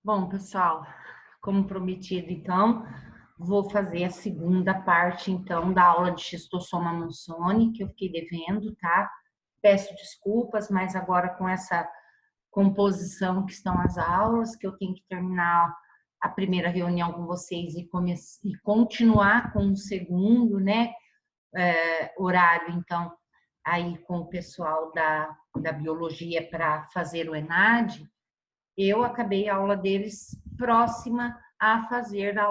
Bom, pessoal, como prometido, então, vou fazer a segunda parte, então, da aula de Schistosoma monzoni, que eu fiquei devendo, tá? Peço desculpas, mas agora com essa composição que estão as aulas, que eu tenho que terminar a primeira reunião com vocês e continuar com o segundo, né, horário, então, aí com o pessoal da biologia para fazer o ENAD, eu acabei a aula deles próxima a fazer a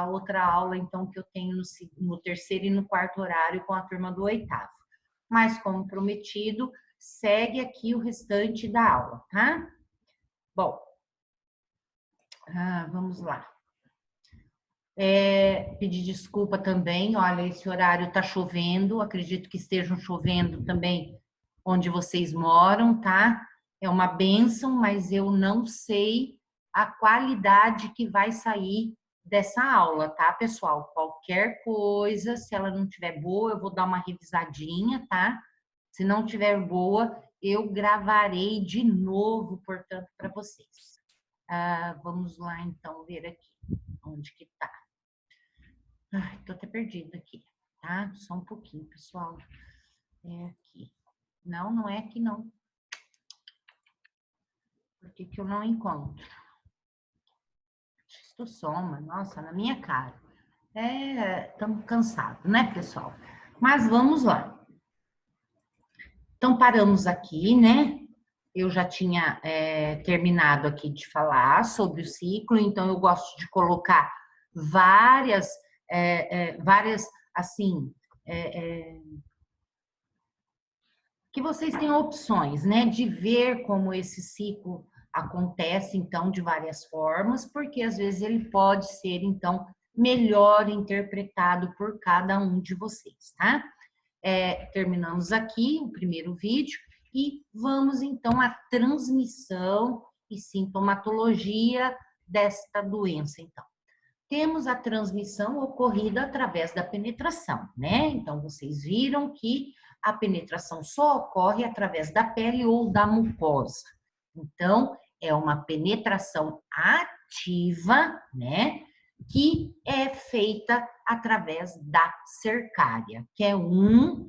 outra aula, então, que eu tenho no terceiro e no quarto horário com a turma do oitavo. Mas, como prometido, segue aqui o restante da aula, tá? Bom, vamos lá. Pedir desculpa também, olha, esse horário tá chovendo, acredito que estejam chovendo também onde vocês moram, tá? É uma bênção, mas eu não sei a qualidade que vai sair dessa aula, tá, pessoal? Qualquer coisa, se ela não tiver boa, eu vou dar uma revisadinha, tá? Se não tiver boa, eu gravarei de novo, portanto, para vocês. Vamos lá, então, ver aqui onde que tá. Ai, tô até perdida aqui, tá? Só um pouquinho, pessoal. É aqui. Não, não é aqui, não. Por que que eu não encontro? Schistosoma, nossa, na minha cara. Estamos cansados, né, pessoal? Mas vamos lá. Então, paramos aqui, né? Eu já tinha terminado aqui de falar sobre o ciclo, então eu gosto de colocar várias, assim, que vocês tenham opções, né, de ver como esse ciclo acontece, então, de várias formas, porque às vezes ele pode ser, então, melhor interpretado por cada um de vocês, tá? Terminamos aqui o primeiro vídeo e vamos, então, à transmissão e sintomatologia desta doença, então. Temos a transmissão ocorrida através da penetração, né? Então, vocês viram que a penetração só ocorre através da pele ou da mucosa. Então, é uma penetração ativa, né? Que é feita através da cercária, que é uma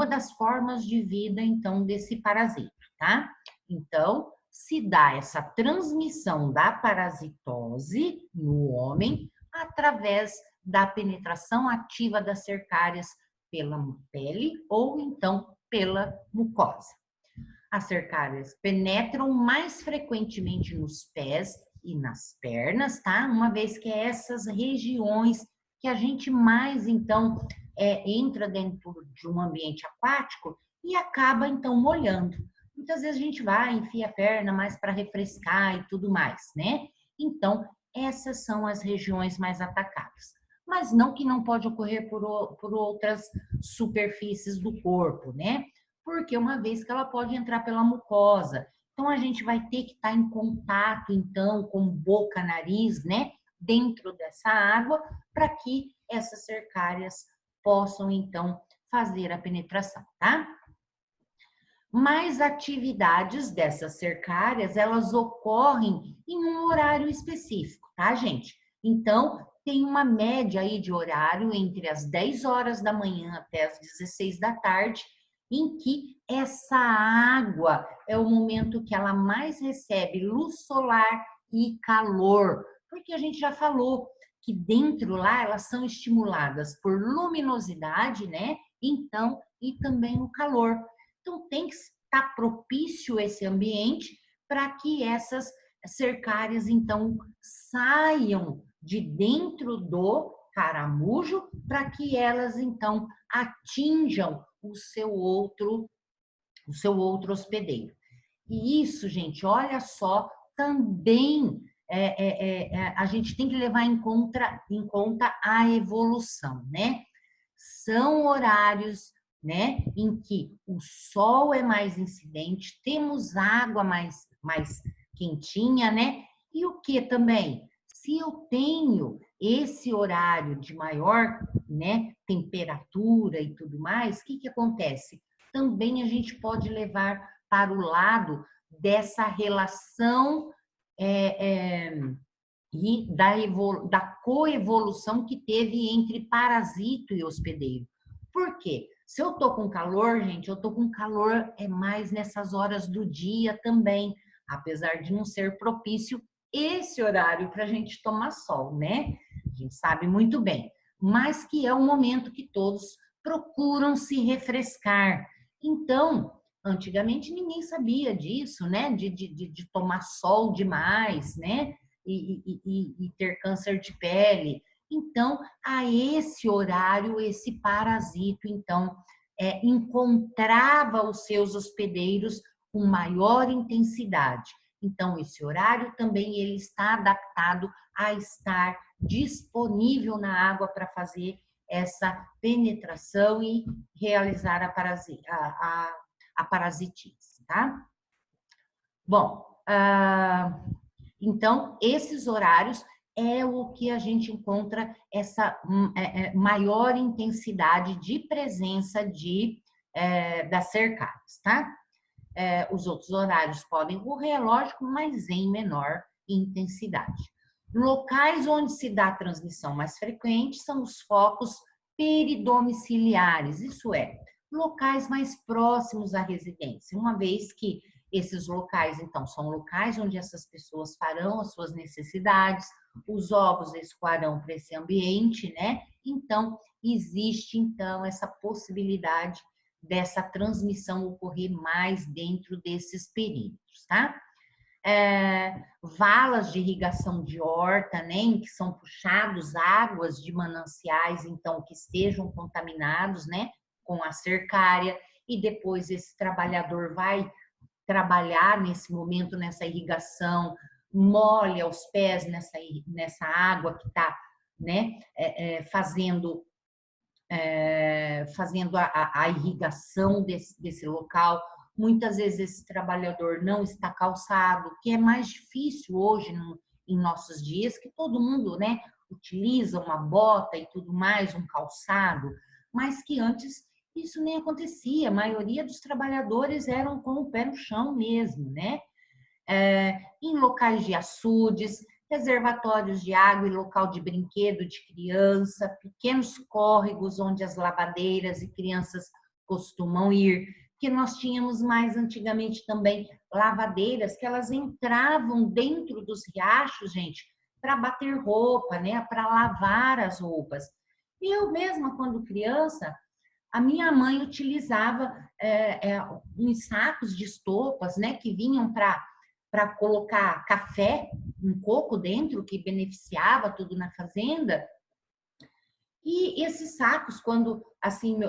das formas de vida, então, desse parasito, tá? Então, se dá essa transmissão da parasitose no homem através da penetração ativa das cercárias pela pele ou então pela mucosa. As cercárias penetram mais frequentemente nos pés e nas pernas, tá? Uma vez que é essas regiões que a gente mais, então, entra dentro de um ambiente aquático e acaba, então, molhando. Muitas vezes a gente vai, enfia a perna mais para refrescar e tudo mais, né? Então, essas são as regiões mais atacadas. Mas não que não pode ocorrer por outras superfícies do corpo, né? Porque uma vez que ela pode entrar pela mucosa. Então, a gente vai ter que estar em contato, então, com boca, nariz, né? Dentro dessa água, para que essas cercárias possam, então, fazer a penetração, tá? Mas atividades dessas cercárias, elas ocorrem em um horário específico, tá, gente? Então, tem uma média aí de horário entre as 10 horas da manhã até as 16 da tarde, em que essa água é o momento que ela mais recebe luz solar e calor, porque a gente já falou que dentro lá elas são estimuladas por luminosidade, né? Então, e também o calor. Então, tem que estar propício esse ambiente para que essas cercárias, então, saiam de dentro do caramujo para que elas, então, atinjam o seu outro hospedeiro. E isso, gente, olha só, também a gente tem que levar em conta a evolução, né? São horários, né, em que o sol é mais incidente, temos água mais quentinha, né? E o que também? Se eu tenho esse horário de maior, né, temperatura e tudo mais, o que acontece? Também a gente pode levar para o lado dessa relação e da coevolução que teve entre parasito e hospedeiro. Por quê? Se eu tô com calor, gente, eu tô com calor mais nessas horas do dia também, apesar de não ser propício esse horário para a gente tomar sol, né? A gente sabe muito bem, mas que é o momento que todos procuram se refrescar. Então, antigamente ninguém sabia disso, né? De tomar sol demais, né? E ter câncer de pele. Então, a esse horário, esse parasito, então, encontrava os seus hospedeiros com maior intensidade. Então, esse horário também ele está adaptado a estar disponível na água para fazer essa penetração e realizar a parasitise, tá? Bom, então, esses horários é o que a gente encontra essa maior intensidade de presença das cercárias, tá? Os outros horários podem ocorrer, lógico, mas em menor intensidade. Locais onde se dá transmissão mais frequente são os focos peridomiciliares, isso é, locais mais próximos à residência, uma vez que esses locais, então, são locais onde essas pessoas farão as suas necessidades, os ovos escoarão para esse ambiente, né? Então, existe, então, essa possibilidade dessa transmissão ocorrer mais dentro desses períodos, tá? Valas de irrigação de horta, né, em que são puxados águas de mananciais, então, que estejam contaminados, né, com a cercária, e depois esse trabalhador vai trabalhar nesse momento, nessa irrigação, molha os pés nessa água que está, né, fazendo a irrigação desse local. Muitas vezes esse trabalhador não está calçado, que é mais difícil hoje em nossos dias, que todo mundo, né, utiliza uma bota e tudo mais, um calçado, mas que antes isso nem acontecia. A maioria dos trabalhadores eram com o pé no chão mesmo, né? Em locais de açudes, reservatórios de água e local de brinquedo de criança, pequenos córregos onde as lavadeiras e crianças costumam ir, que nós tínhamos mais antigamente também lavadeiras que elas entravam dentro dos riachos, gente, para bater roupa, né, para lavar as roupas. Eu mesma, quando criança, a minha mãe utilizava uns sacos de estopas, né, que vinham para colocar café, um coco dentro, que beneficiava tudo na fazenda. E esses sacos, quando assim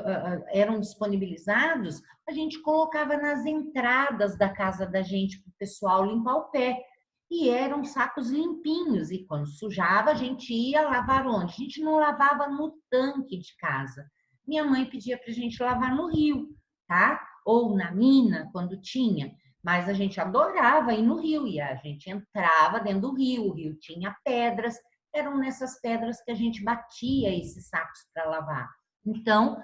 eram disponibilizados, a gente colocava nas entradas da casa da gente para o pessoal limpar o pé. E eram sacos limpinhos. E quando sujava, a gente ia lavar onde? A gente não lavava no tanque de casa. Minha mãe pedia para a gente lavar no rio, tá? Ou na mina, quando tinha. Mas a gente adorava ir no rio. E a gente entrava dentro do rio. O rio tinha pedras. Eram nessas pedras que a gente batia esses sacos para lavar. Então,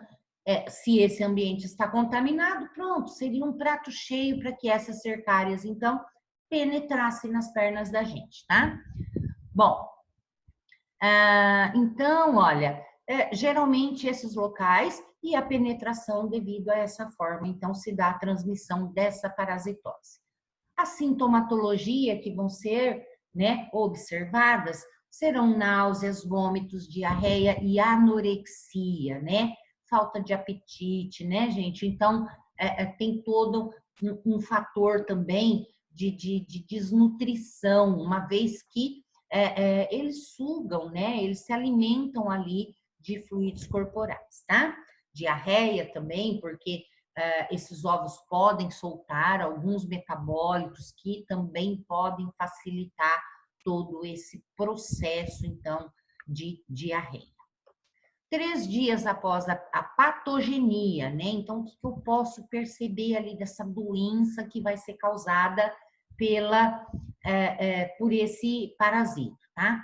se esse ambiente está contaminado, pronto, seria um prato cheio para que essas cercárias, então, penetrassem nas pernas da gente, tá? Bom, então, olha, geralmente esses locais e a penetração devido a essa forma, então, se dá a transmissão dessa parasitose. A sintomatologia que vão ser, né, observadas serão náuseas, vômitos, diarreia e anorexia, né? Falta de apetite, né, gente? Então, tem todo um fator também de desnutrição, uma vez que eles sugam, né? Eles se alimentam ali de fluidos corporais, tá? Diarreia também, porque esses ovos podem soltar alguns metabólitos que também podem facilitar todo esse processo, então, de diarreia. 3 dias após a patogenia, né? Então, o que eu posso perceber ali dessa doença que vai ser causada por esse parasito, tá?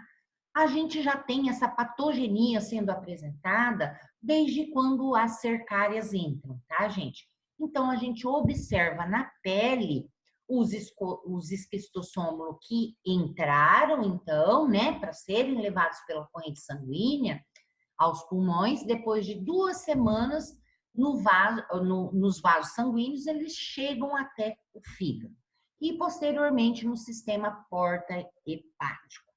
A gente já tem essa patogenia sendo apresentada desde quando as cercárias entram, tá, gente? Então, a gente observa na pele os esquistossômulos que entraram, então, né, para serem levados pela corrente sanguínea aos pulmões, depois de 2 semanas nos vasos sanguíneos, eles chegam até o fígado e posteriormente no sistema porta-hepático.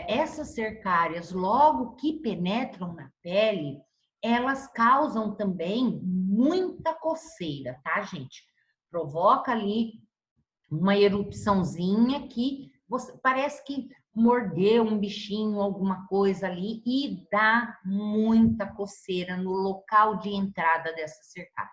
Essas cercárias, logo que penetram na pele, elas causam também muita coceira, tá, gente? Provoca ali uma erupçãozinha que parece que mordeu um bichinho, alguma coisa ali, e dá muita coceira no local de entrada dessa cercária.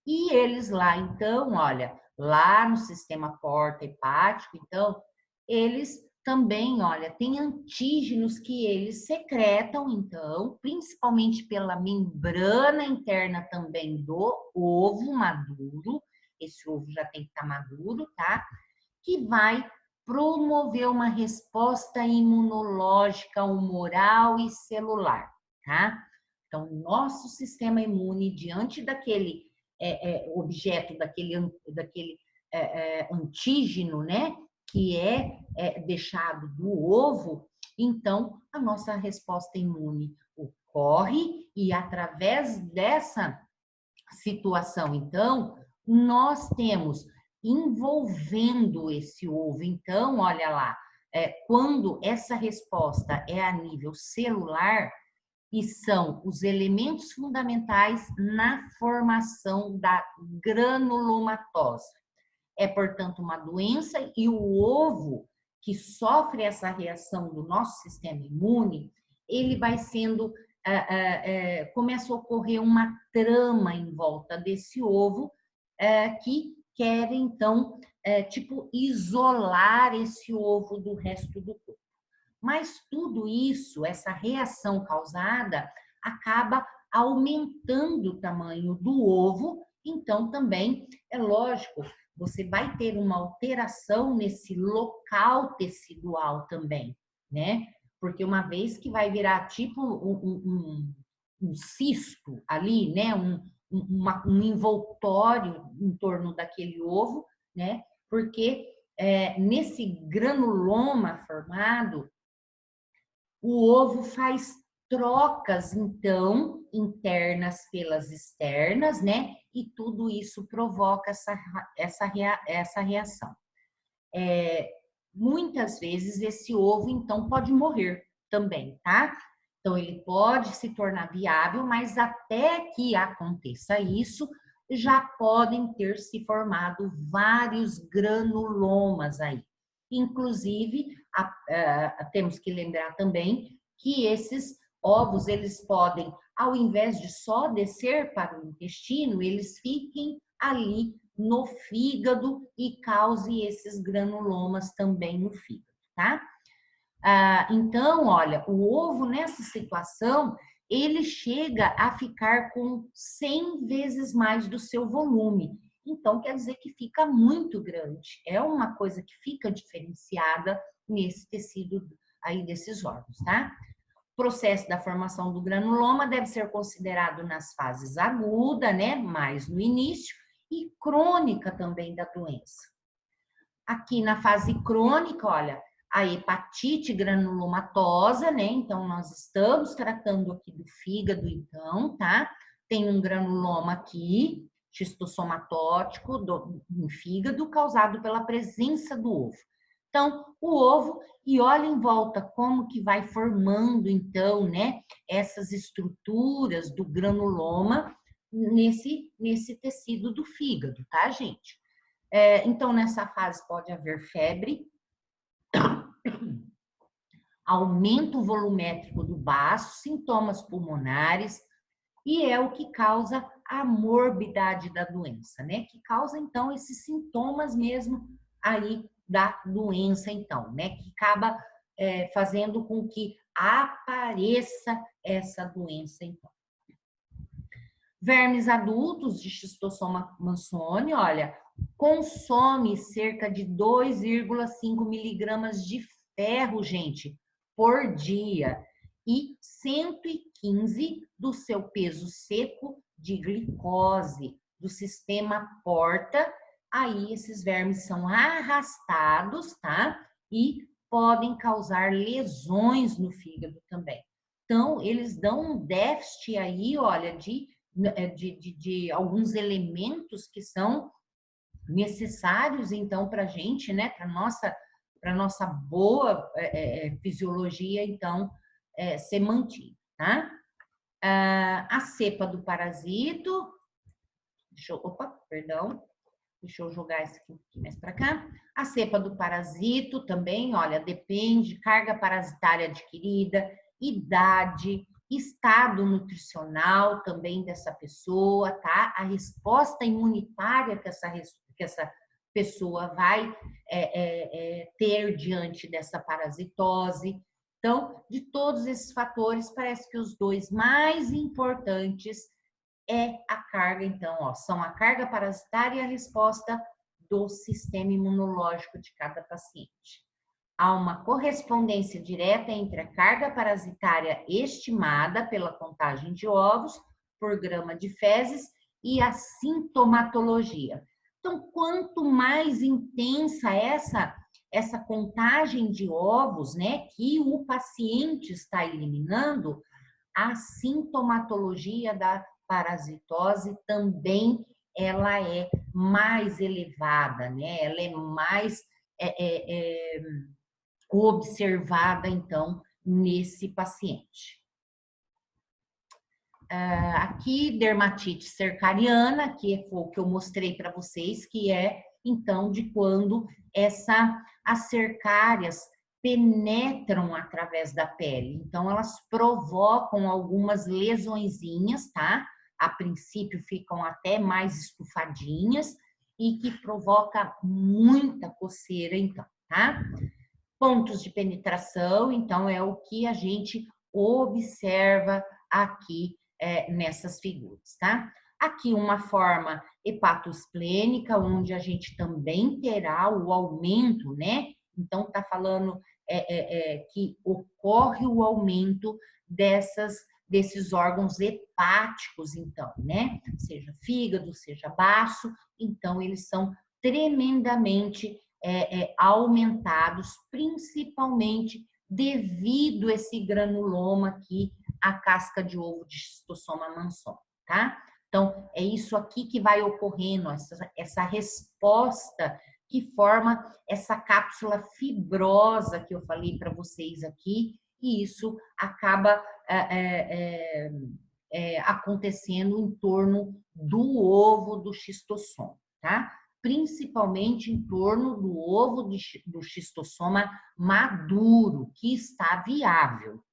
E eles lá, então, olha, lá no sistema porta-hepático, então, eles também, olha, tem antígenos que eles secretam, então, principalmente pela membrana interna também do ovo maduro, esse ovo já tem que estar maduro, tá? Que vai promover uma resposta imunológica, humoral e celular, tá? Então, nosso sistema imune, diante daquele objeto, daquele antígeno, né, que deixado do ovo, então a nossa resposta imune ocorre e através dessa situação, então, nós temos envolvendo esse ovo. Então, olha lá, quando essa resposta é a nível celular, e são os elementos fundamentais na formação da granulomatose. É, portanto, uma doença e o ovo que sofre essa reação do nosso sistema imune, ele vai sendo, começa a ocorrer uma trama em volta desse ovo que quer, então, tipo, isolar esse ovo do resto do corpo. Mas tudo isso, essa reação causada, acaba aumentando o tamanho do ovo, então também é lógico, você vai ter uma alteração nesse local tecidual também, né? Porque uma vez que vai virar tipo um cisto ali, né? Um envoltório em torno daquele ovo, né? Porque nesse granuloma formado, o ovo faz trocas, então, internas pelas externas, né? E tudo isso provoca essa reação. Muitas vezes esse ovo, então, pode morrer também, tá? Então, ele pode se tornar viável, mas até que aconteça isso, já podem ter se formado vários granulomas aí. Inclusive, temos que lembrar também que esses ovos, eles podem, ao invés de só descer para o intestino, eles fiquem ali no fígado e cause esses granulomas também no fígado, tá? Então, olha, o ovo nessa situação, ele chega a ficar com 100 vezes mais do seu volume. Então, quer dizer que fica muito grande. É uma coisa que fica diferenciada nesse tecido aí desses órgãos, tá? O processo da formação do granuloma deve ser considerado nas fases aguda, né? Mais no início, e crônica também da doença. Aqui na fase crônica, olha, a hepatite granulomatosa, né? Então, nós estamos tratando aqui do fígado, então, tá? Tem um granuloma aqui, xistossomatótico, no fígado, causado pela presença do ovo. Então, o ovo, e olha em volta como que vai formando, então, né? Essas estruturas do granuloma nesse tecido do fígado, tá, gente? Então, nessa fase pode haver febre, aumento volumétrico do baço, sintomas pulmonares, e é o que causa a morbidade da doença, né? Que causa, então, esses sintomas mesmo aí da doença, então, né? Que acaba fazendo com que apareça essa doença, então. Vermes adultos de Schistosoma mansoni, olha, consome cerca de 2,5 miligramas de ferro, gente, por dia, e 115 do seu peso seco de glicose, do sistema porta aí esses vermes são arrastados, tá? E podem causar lesões no fígado também. Então, eles dão um déficit aí, olha, de alguns elementos que são necessários, então, para a gente, né? Para nossa boa fisiologia, então, ser mantida, tá? A cepa do parasito, deixa eu jogar esse aqui mais para cá. A cepa do parasito também, olha, depende, carga parasitária adquirida, idade, estado nutricional também dessa pessoa, tá? A resposta imunitária que essa pessoa vai ter diante dessa parasitose. Então, de todos esses fatores, parece que os dois mais importantes é a carga, então, ó, são a carga parasitária e a resposta do sistema imunológico de cada paciente. Há uma correspondência direta entre a carga parasitária estimada pela contagem de ovos por grama de fezes e a sintomatologia. Então, quanto mais intensa essa contagem de ovos, né, que o paciente está eliminando, a sintomatologia da parasitose também ela é mais elevada, né? Ela é mais observada, então, nesse paciente. Aqui, dermatite cercariana, que foi o que eu mostrei para vocês, que é, então, de quando as cercárias penetram através da pele. Então, elas provocam algumas lesõezinhas, tá? A princípio, ficam até mais estufadinhas e que provoca muita coceira, então, tá? Pontos de penetração, então, é o que a gente observa aqui nessas figuras, tá? Aqui uma forma hepatosplênica, onde a gente também terá o aumento, né? Então, tá falando que ocorre o aumento desses órgãos hepáticos, então, né? Seja fígado, seja baço, então eles são tremendamente aumentados, principalmente devido a esse granuloma aqui, a casca de ovo de Schistosoma mansoni, tá? Então, é isso aqui que vai ocorrendo, essa resposta que forma essa cápsula fibrosa que eu falei para vocês aqui, e isso acaba acontecendo em torno do ovo do xistosoma, tá? Principalmente em torno do ovo do xistosoma maduro, que está viável.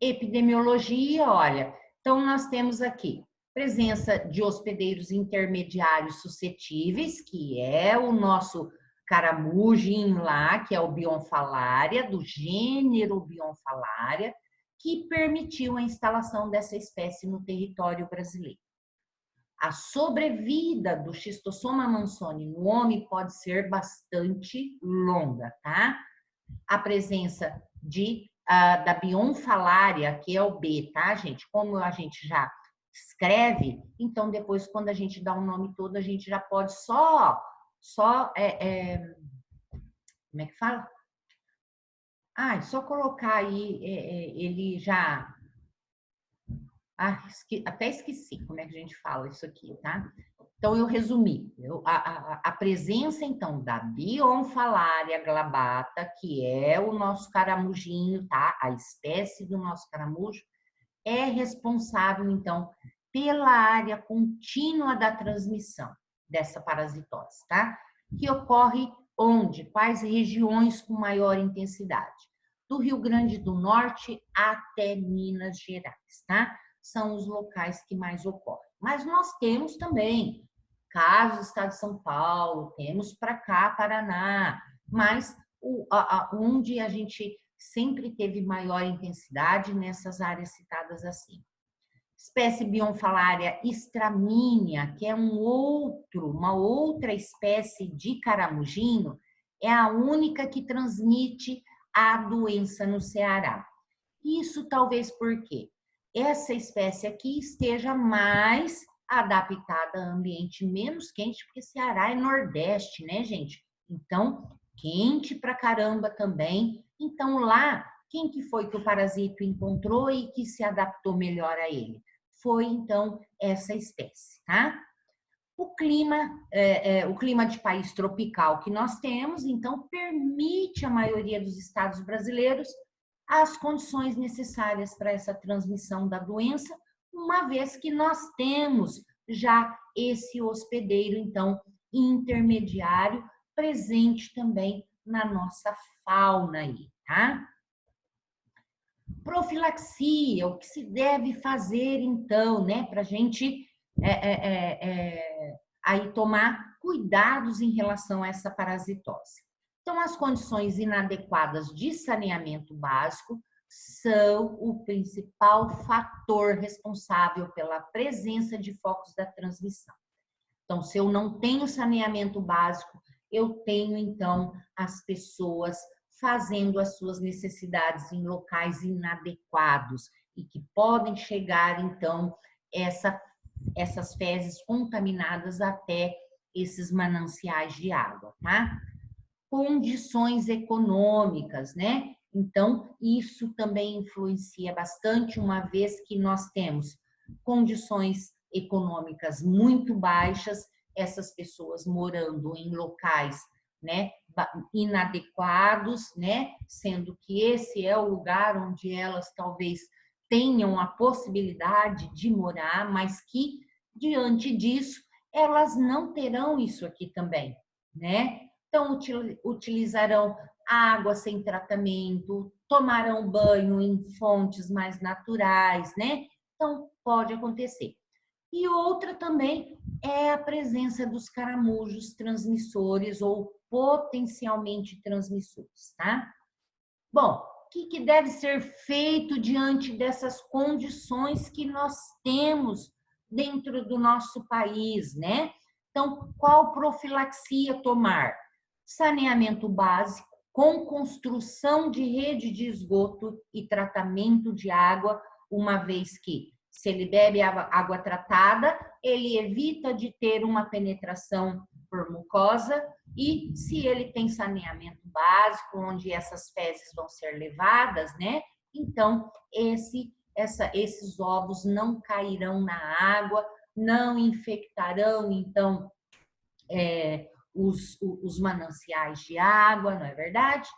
Epidemiologia, olha, então nós temos aqui presença de hospedeiros intermediários suscetíveis, que é o nosso caramujinho lá, que é o Bionfalaria, do gênero Bionfalaria, que permitiu a instalação dessa espécie no território brasileiro. A sobrevida do Schistosoma mansoni no homem pode ser bastante longa, tá? A presença da Bionfalaria, que é o B, tá, gente? Como a gente já escreve, então depois, quando a gente dá o nome todo, a gente já pode como é que fala? Só colocar aí, ele já... até esqueci como é que a gente fala isso aqui, tá? Então, eu resumi. A presença, então, da Bionfalaria glabata, que é o nosso caramujinho, tá? A espécie do nosso caramujo, é responsável, então, pela área contínua da transmissão dessa parasitose, tá? Que ocorre onde? Quais regiões com maior intensidade? Do Rio Grande do Norte até Minas Gerais, tá? São os locais que mais ocorrem. Mas nós temos também casos do estado de São Paulo, temos para cá, Paraná, mas onde a gente sempre teve maior intensidade nessas áreas citadas assim. Espécie Bionfalaria stramínea, que é uma outra espécie de caramujinho, é a única que transmite a doença no Ceará. Isso talvez porque essa espécie aqui esteja mais adaptada a ambiente menos quente, porque Ceará é Nordeste, né, gente? Então, quente pra caramba também. Então, lá, quem que foi que o parasito encontrou e que se adaptou melhor a ele? Foi, então, essa espécie, tá? O clima de país tropical que nós temos, então, permite à maioria dos estados brasileiros as condições necessárias para essa transmissão da doença, uma vez que nós temos já esse hospedeiro, então, intermediário, presente também na nossa fauna aí, tá? Profilaxia, o que se deve fazer, então, né, para a gente aí tomar cuidados em relação a essa parasitose. Então, as condições inadequadas de saneamento básico são o principal fator responsável pela presença de focos da transmissão. Então, se eu não tenho saneamento básico, eu tenho, então, as pessoas fazendo as suas necessidades em locais inadequados e que podem chegar, então, essas fezes contaminadas até esses mananciais de água, tá? Condições econômicas, né? Então, isso também influencia bastante, uma vez que nós temos condições econômicas muito baixas, essas pessoas morando em locais, né, inadequados, né, sendo que esse é o lugar onde elas talvez tenham a possibilidade de morar, mas que diante disso elas não terão isso aqui também, né? Então utilizarão água sem tratamento, tomarão banho em fontes mais naturais, né? Então pode acontecer. E outra também é a presença dos caramujos transmissores ou potencialmente transmissores, tá? Bom, o que deve ser feito diante dessas condições que nós temos dentro do nosso país, né? Então, qual profilaxia tomar? Saneamento básico, com construção de rede de esgoto e tratamento de água, uma vez que, se ele bebe água tratada, ele evita de ter uma penetração por mucosa, e se ele tem saneamento básico, onde essas fezes vão ser levadas, né? Então, esses ovos não cairão na água, não infectarão, então, os mananciais de água, não é verdade?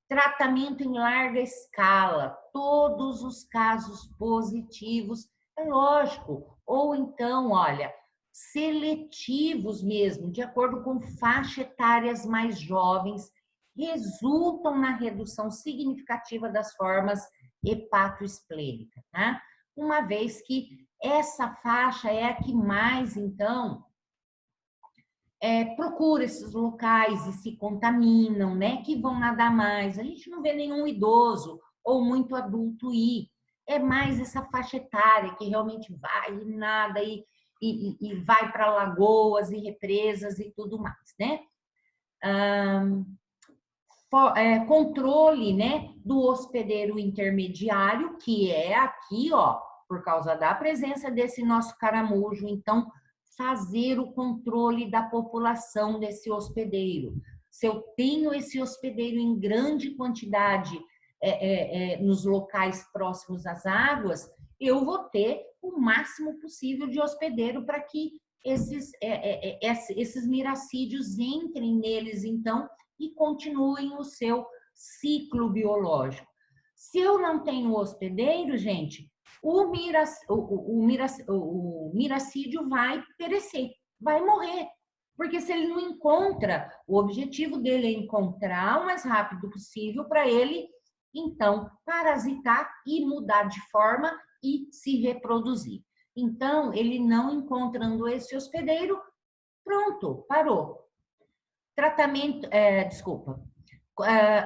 Tratamento em larga escala, todos os casos positivos, é lógico. Ou então, olha, seletivos mesmo, de acordo com faixa etárias mais jovens, resultam na redução significativa das formas hepatoesplênicas, tá? Uma vez que essa faixa é a que mais, então, procura esses locais e se contaminam, né? Que vão nadar mais. A gente não vê nenhum idoso ou muito adulto ir. É mais essa faixa etária que realmente vai e nada e vai para lagoas e represas e tudo mais, né? Controle, né, do hospedeiro intermediário, que é aqui, ó, por causa da presença desse nosso caramujo. Então, fazer o controle da população desse hospedeiro. Se eu tenho esse hospedeiro em grande quantidade nos locais próximos às águas, eu vou ter o máximo possível de hospedeiro para que esses miracídios entrem neles, então, e continuem o seu ciclo biológico. Se eu não tenho hospedeiro, gente, o miracídio vai perecer, vai morrer. Porque se ele não encontra, o objetivo dele é encontrar o mais rápido possível para ele, então, parasitar e mudar de forma e se reproduzir. Então, ele não encontrando esse hospedeiro, pronto, parou. Tratamento,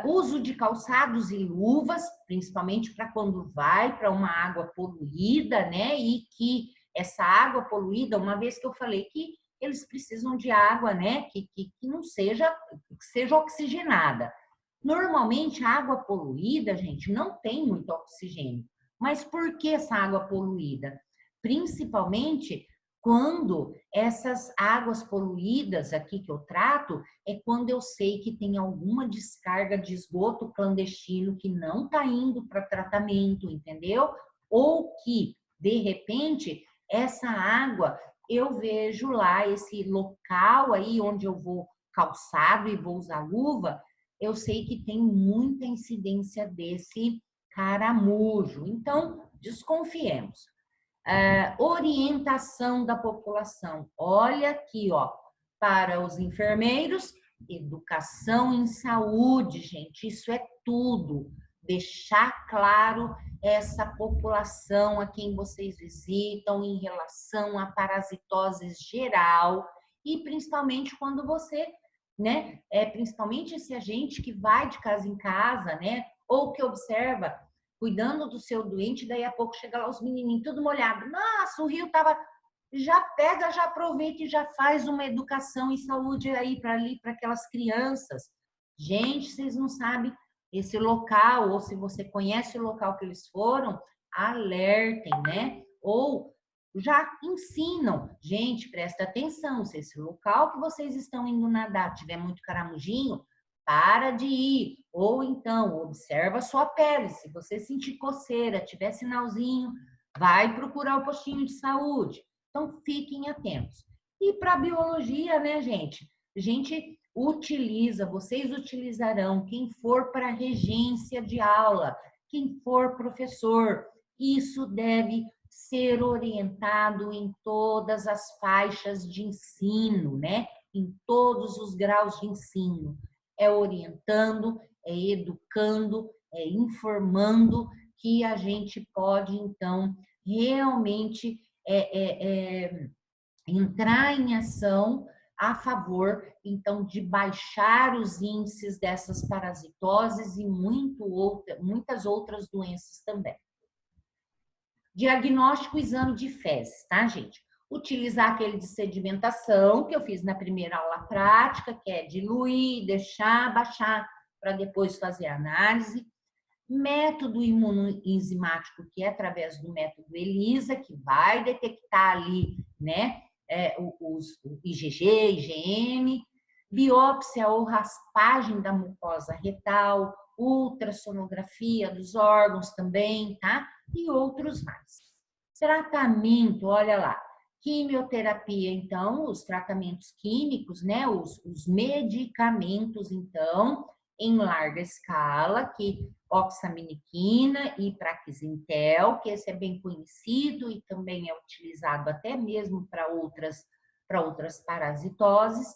uso de calçados e luvas, principalmente para quando vai para uma água poluída, né? E que essa água poluída, uma vez que eu falei que eles precisam de água, né? Que não seja, que seja oxigenada. Normalmente, a água poluída, gente, não tem muito oxigênio. Mas por que essa água poluída? Principalmente Quando essas águas poluídas aqui que eu trato, é quando eu sei que tem alguma descarga de esgoto clandestino que não está indo para tratamento, entendeu? Ou que, de repente, essa água, eu vejo lá esse local aí onde eu vou calçado e vou usar luva, eu sei que tem muita incidência desse caramujo. Então, desconfiemos. Orientação da população. Olha aqui, ó, para os enfermeiros, educação em saúde, gente, isso é tudo. Deixar claro essa população a quem vocês visitam em relação à parasitose geral e principalmente quando você, né, principalmente esse agente que vai de casa em casa, né, ou que observa cuidando do seu doente, daí a pouco chega lá os menininhos tudo molhado. Nossa, o rio tava... Já pega, já aproveita e já faz uma educação em saúde aí para ali, para aquelas crianças. Gente, vocês não sabem esse local, ou se você conhece o local que eles foram, alertem, né? Ou já ensinam. Gente, presta atenção, se esse local que vocês estão indo nadar tiver muito caramujinho, para de ir. Ou então, observa a sua pele. Se você sentir coceira, tiver sinalzinho, vai procurar o postinho de saúde. Então, fiquem atentos. E para a biologia, né, gente? A gente utiliza, vocês utilizarão, quem for para regência de aula, quem for professor, isso deve ser orientado em todas as faixas de ensino, né? Em todos os graus de ensino. É orientando, é educando, é informando que a gente pode, então, realmente entrar em ação a favor, então, de baixar os índices dessas parasitoses e muitas outras doenças também. Diagnóstico, exame de fezes, tá, gente? Utilizar aquele de sedimentação que eu fiz na primeira aula prática, que é diluir, deixar baixar para depois fazer a análise. Método imunoenzimático, que é através do método ELISA, que vai detectar ali, né, o IgG, IgM, biópsia ou raspagem da mucosa retal, ultrassonografia dos órgãos também, tá? E outros mais. Tratamento, olha lá, quimioterapia, então, os tratamentos químicos, né, os medicamentos, então, em larga escala, que oxaminiquina e praxisintel, que esse é bem conhecido e também é utilizado até mesmo para outras parasitoses,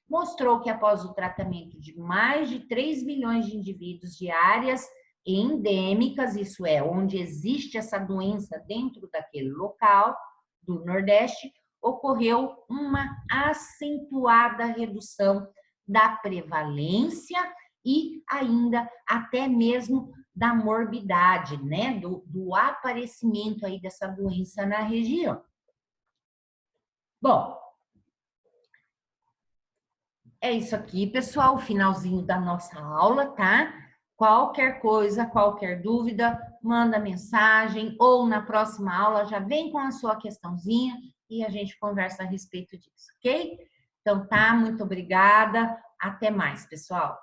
mostrou que após o tratamento de mais de 3 milhões de indivíduos de áreas endêmicas, isso é, onde existe essa doença dentro daquele local do Nordeste, ocorreu uma acentuada redução da prevalência e ainda até mesmo da morbidade, né? Do aparecimento aí dessa doença na região. Bom, é isso aqui, pessoal, o finalzinho da nossa aula, tá? Qualquer coisa, qualquer dúvida, manda mensagem ou na próxima aula já vem com a sua questãozinha e a gente conversa a respeito disso, ok? Então tá, muito obrigada, até mais, pessoal.